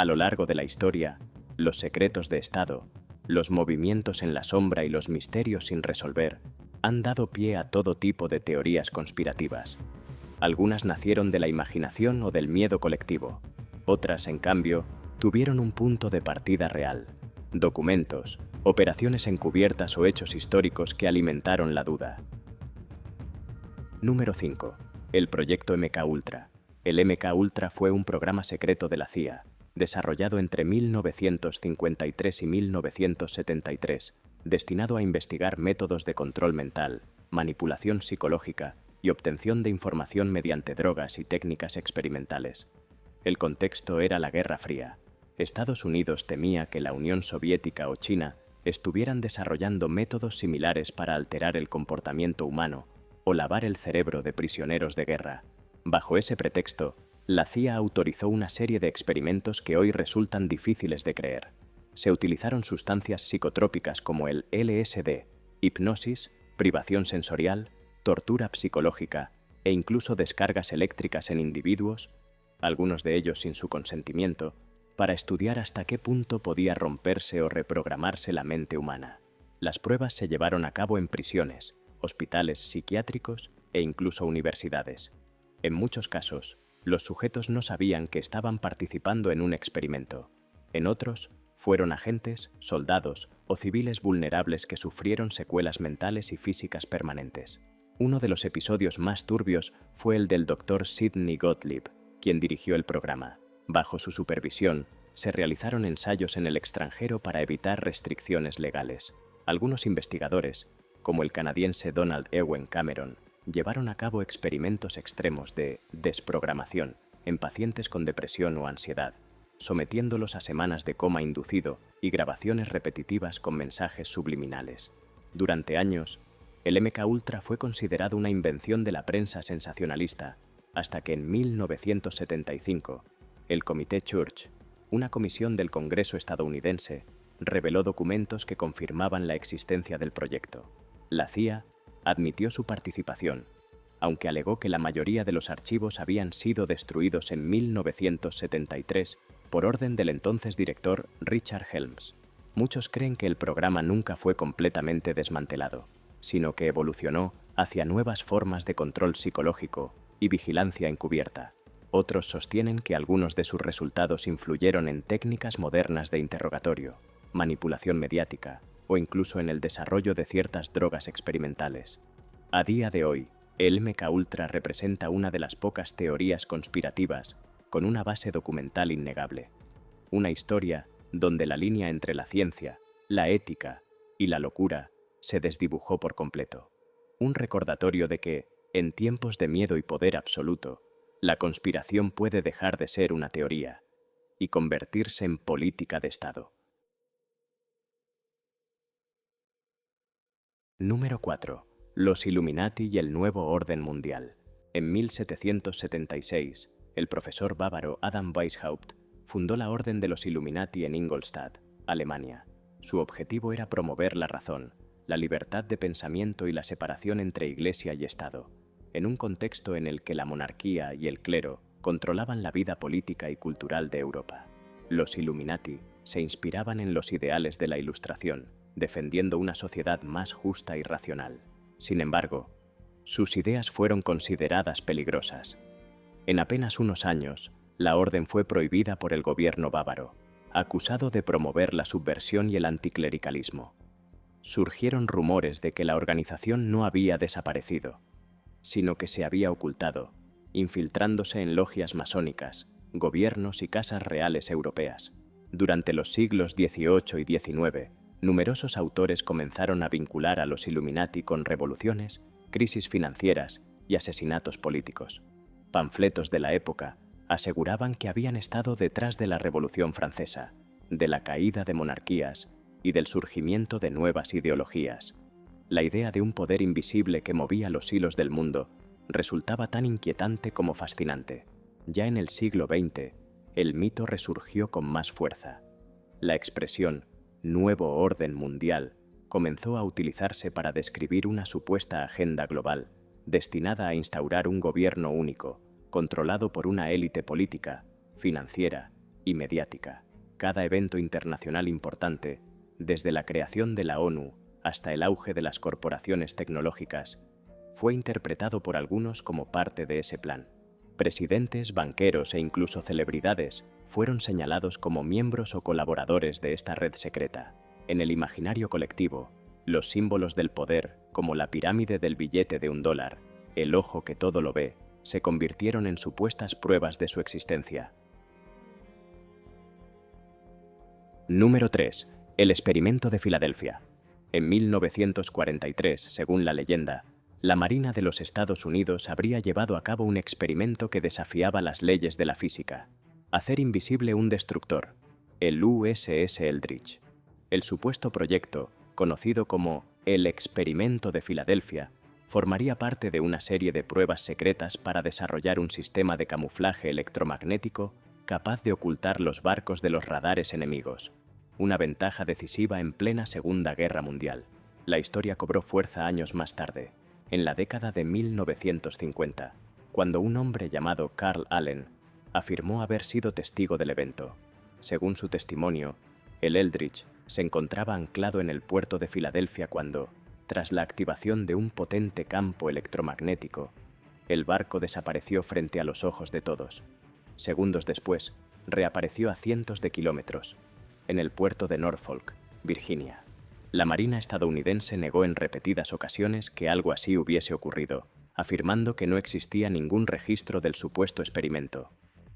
A lo largo de la historia, los secretos de Estado, los movimientos en la sombra y los misterios sin resolver han dado pie a todo tipo de teorías conspirativas. Algunas nacieron de la imaginación o del miedo colectivo. Otras, en cambio, tuvieron un punto de partida real: documentos, operaciones encubiertas o hechos históricos que alimentaron la duda. Número 5. El proyecto MK-Ultra. El MK-Ultra fue un programa secreto de la CIA, desarrollado entre 1953 y 1973, destinado a investigar métodos de control mental, manipulación psicológica y obtención de información mediante drogas y técnicas experimentales. El contexto era la Guerra Fría. Estados Unidos temía que la Unión Soviética o China estuvieran desarrollando métodos similares para alterar el comportamiento humano o lavar el cerebro de prisioneros de guerra. Bajo ese pretexto, la CIA autorizó una serie de experimentos que hoy resultan difíciles de creer. Se utilizaron sustancias psicotrópicas como el LSD, hipnosis, privación sensorial, tortura psicológica e incluso descargas eléctricas en individuos, algunos de ellos sin su consentimiento, para estudiar hasta qué punto podía romperse o reprogramarse la mente humana. Las pruebas se llevaron a cabo en prisiones, hospitales psiquiátricos e incluso universidades. En muchos casos, los sujetos no sabían que estaban participando en un experimento. En otros, fueron agentes, soldados o civiles vulnerables que sufrieron secuelas mentales y físicas permanentes. Uno de los episodios más turbios fue el del Dr. Sidney Gottlieb, quien dirigió el programa. Bajo su supervisión, se realizaron ensayos en el extranjero para evitar restricciones legales. Algunos investigadores, como el canadiense Donald Ewen Cameron, llevaron a cabo experimentos extremos de desprogramación en pacientes con depresión o ansiedad, sometiéndolos a semanas de coma inducido y grabaciones repetitivas con mensajes subliminales. Durante años, el MK-Ultra fue considerado una invención de la prensa sensacionalista, hasta que en 1975, el Comité Church, una comisión del Congreso estadounidense, reveló documentos que confirmaban la existencia del proyecto. La CIA admitió su participación, aunque alegó que la mayoría de los archivos habían sido destruidos en 1973 por orden del entonces director Richard Helms. Muchos creen que el programa nunca fue completamente desmantelado, sino que evolucionó hacia nuevas formas de control psicológico y vigilancia encubierta. Otros sostienen que algunos de sus resultados influyeron en técnicas modernas de interrogatorio, manipulación mediática o incluso en el desarrollo de ciertas drogas experimentales. A día de hoy, el MK-Ultra representa una de las pocas teorías conspirativas con una base documental innegable. Una historia donde la línea entre la ciencia, la ética y la locura se desdibujó por completo. Un recordatorio de que, en tiempos de miedo y poder absoluto, la conspiración puede dejar de ser una teoría y convertirse en política de Estado. Número 4. Los Illuminati y el nuevo orden mundial. En 1776, el profesor bávaro Adam Weishaupt fundó la Orden de los Illuminati en Ingolstadt, Alemania. Su objetivo era promover la razón, la libertad de pensamiento y la separación entre Iglesia y Estado, en un contexto en el que la monarquía y el clero controlaban la vida política y cultural de Europa. Los Illuminati se inspiraban en los ideales de la Ilustración, defendiendo una sociedad más justa y racional. Sin embargo, sus ideas fueron consideradas peligrosas. En apenas unos años, la orden fue prohibida por el gobierno bávaro, acusado de promover la subversión y el anticlericalismo. Surgieron rumores de que la organización no había desaparecido, sino que se había ocultado, infiltrándose en logias masónicas, gobiernos y casas reales europeas. Durante los siglos XVIII y XIX, numerosos autores comenzaron a vincular a los Illuminati con revoluciones, crisis financieras y asesinatos políticos. Panfletos de la época aseguraban que habían estado detrás de la Revolución Francesa, de la caída de monarquías y del surgimiento de nuevas ideologías. La idea de un poder invisible que movía los hilos del mundo resultaba tan inquietante como fascinante. Ya en el siglo XX, el mito resurgió con más fuerza. La expresión «nuevo orden mundial» comenzó a utilizarse para describir una supuesta agenda global destinada a instaurar un gobierno único, controlado por una élite política, financiera y mediática. Cada evento internacional importante, desde la creación de la ONU hasta el auge de las corporaciones tecnológicas, fue interpretado por algunos como parte de ese plan. Presidentes, banqueros e incluso celebridades fueron señalados como miembros o colaboradores de esta red secreta. En el imaginario colectivo, los símbolos del poder, como la pirámide del billete de $1, el ojo que todo lo ve, se convirtieron en supuestas pruebas de su existencia. Número 3. El experimento de Filadelfia. En 1943, según la leyenda, la Marina de los Estados Unidos habría llevado a cabo un experimento que desafiaba las leyes de la física: hacer invisible un destructor, el USS Eldridge. El supuesto proyecto, conocido como el Experimento de Filadelfia, formaría parte de una serie de pruebas secretas para desarrollar un sistema de camuflaje electromagnético capaz de ocultar los barcos de los radares enemigos, una ventaja decisiva en plena Segunda Guerra Mundial. La historia cobró fuerza años más tarde, en la década de 1950, cuando un hombre llamado Carl Allen afirmó haber sido testigo del evento. Según su testimonio, el Eldridge se encontraba anclado en el puerto de Filadelfia cuando, tras la activación de un potente campo electromagnético, el barco desapareció frente a los ojos de todos. Segundos después, reapareció a cientos de kilómetros, en el puerto de Norfolk, Virginia. La Marina estadounidense negó en repetidas ocasiones que algo así hubiese ocurrido, afirmando que no existía ningún registro del supuesto experimento.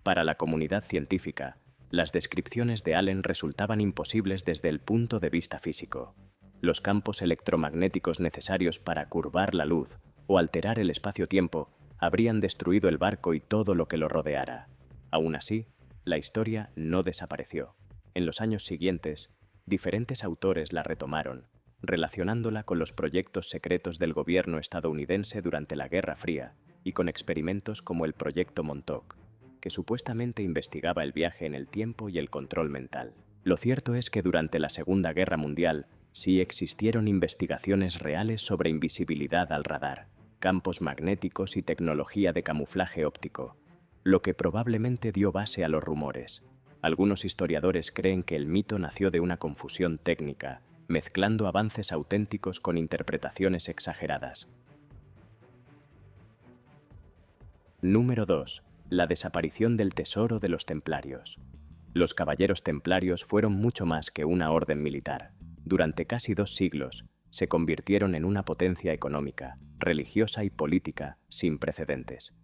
Para la comunidad científica, las descripciones de Allen resultaban imposibles desde el punto de vista físico. Los campos electromagnéticos necesarios para curvar la luz o alterar el espacio-tiempo habrían destruido el barco y todo lo que lo rodeara. Aún así, la historia no desapareció. En los años siguientes, diferentes autores la retomaron, relacionándola con los proyectos secretos del gobierno estadounidense durante la Guerra Fría y con experimentos como el Proyecto Montauk, que supuestamente investigaba el viaje en el tiempo y el control mental. Lo cierto es que durante la Segunda Guerra Mundial sí existieron investigaciones reales sobre invisibilidad al radar, campos magnéticos y tecnología de camuflaje óptico, lo que probablemente dio base a los rumores. Algunos historiadores creen que el mito nació de una confusión técnica, mezclando avances auténticos con interpretaciones exageradas. Número 2. La desaparición del tesoro de los templarios. Los caballeros templarios fueron mucho más que una orden militar. Durante casi 2 siglos, se convirtieron en una potencia económica, religiosa y política sin precedentes.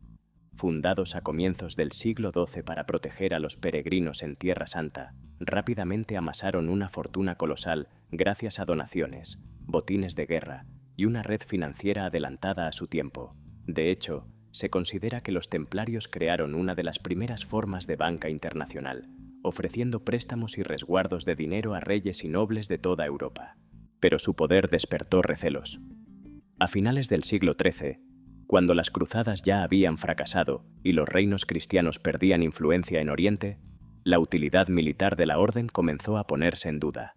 Fundados a comienzos del siglo XII para proteger a los peregrinos en Tierra Santa, rápidamente amasaron una fortuna colosal gracias a donaciones, botines de guerra y una red financiera adelantada a su tiempo. De hecho, se considera que los templarios crearon una de las primeras formas de banca internacional, ofreciendo préstamos y resguardos de dinero a reyes y nobles de toda Europa. Pero su poder despertó recelos. A finales del siglo XIII, cuando las cruzadas ya habían fracasado y los reinos cristianos perdían influencia en Oriente, la utilidad militar de la orden comenzó a ponerse en duda.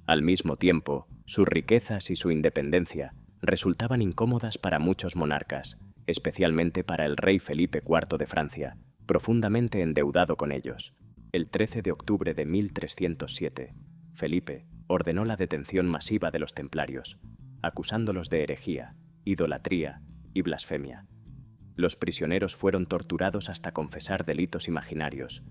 Al mismo tiempo, sus riquezas y su independencia resultaban incómodas para muchos monarcas, especialmente para el rey Felipe IV de Francia, profundamente endeudado con ellos. El 13 de octubre de 1307, Felipe ordenó la detención masiva de los templarios, acusándolos de herejía, idolatría y blasfemia. Los prisioneros fueron torturados hasta confesar delitos imaginarios,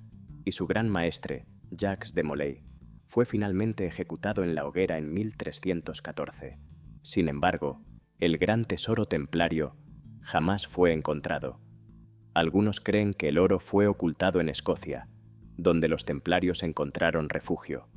y su gran maestre, Jacques de Molay, fue finalmente ejecutado en la hoguera en 1314. Sin embargo, el gran tesoro templario jamás fue encontrado. Algunos creen que el oro fue ocultado en Escocia, donde los templarios encontraron refugio.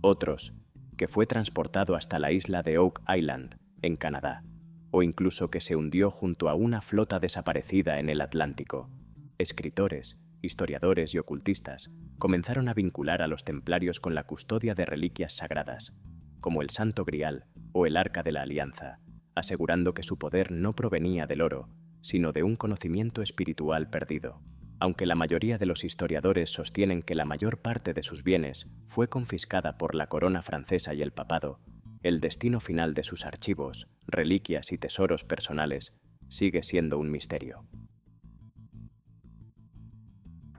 Otros, que fue transportado hasta la isla de Oak Island, en Canadá, o incluso que se hundió junto a una flota desaparecida en el Atlántico. Escritores, historiadores y ocultistas comenzaron a vincular a los templarios con la custodia de reliquias sagradas, como el Santo Grial o el Arca de la Alianza, asegurando que su poder no provenía del oro, sino de un conocimiento espiritual perdido. Aunque la mayoría de los historiadores sostienen que la mayor parte de sus bienes fue confiscada por la corona francesa y el papado, el destino final de sus archivos, reliquias y tesoros personales sigue siendo un misterio.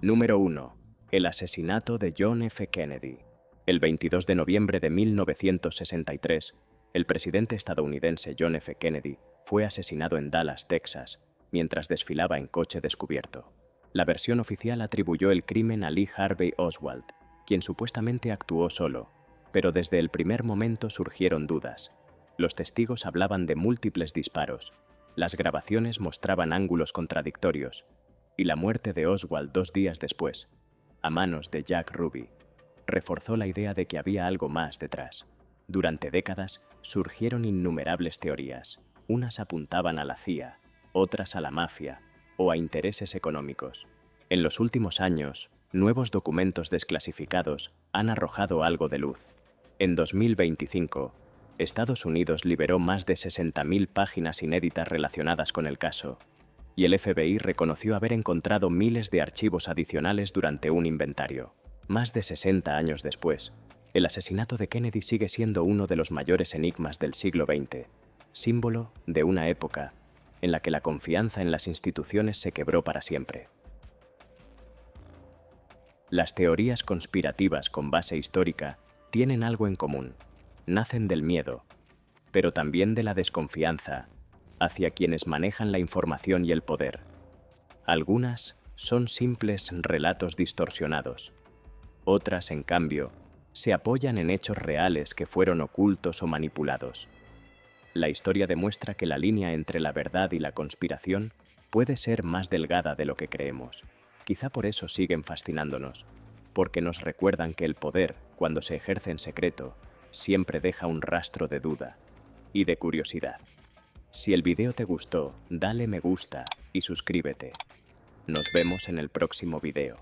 Número 1. El asesinato de John F. Kennedy. El 22 de noviembre de 1963, el presidente estadounidense John F. Kennedy fue asesinado en Dallas, Texas, mientras desfilaba en coche descubierto. La versión oficial atribuyó el crimen a Lee Harvey Oswald, quien supuestamente actuó solo, pero desde el primer momento surgieron dudas. Los testigos hablaban de múltiples disparos, las grabaciones mostraban ángulos contradictorios, y la muerte de Oswald 2 días después, a manos de Jack Ruby, reforzó la idea de que había algo más detrás. Durante décadas surgieron innumerables teorías. Unas apuntaban a la CIA, otras a la mafia o a intereses económicos. En los últimos años, nuevos documentos desclasificados han arrojado algo de luz. En 2025, Estados Unidos liberó más de 60.000 páginas inéditas relacionadas con el caso, y el FBI reconoció haber encontrado miles de archivos adicionales durante un inventario. Más de 60 años después, el asesinato de Kennedy sigue siendo uno de los mayores enigmas del siglo XX, símbolo de una época en la que la confianza en las instituciones se quebró para siempre. Las teorías conspirativas con base histórica tienen algo en común. Nacen del miedo, pero también de la desconfianza hacia quienes manejan la información y el poder. Algunas son simples relatos distorsionados. Otras, en cambio, se apoyan en hechos reales que fueron ocultos o manipulados. La historia demuestra que la línea entre la verdad y la conspiración puede ser más delgada de lo que creemos. Quizá por eso siguen fascinándonos, porque nos recuerdan que el poder, cuando se ejerce en secreto, siempre deja un rastro de duda y de curiosidad. Si el video te gustó, dale me gusta y suscríbete. Nos vemos en el próximo video.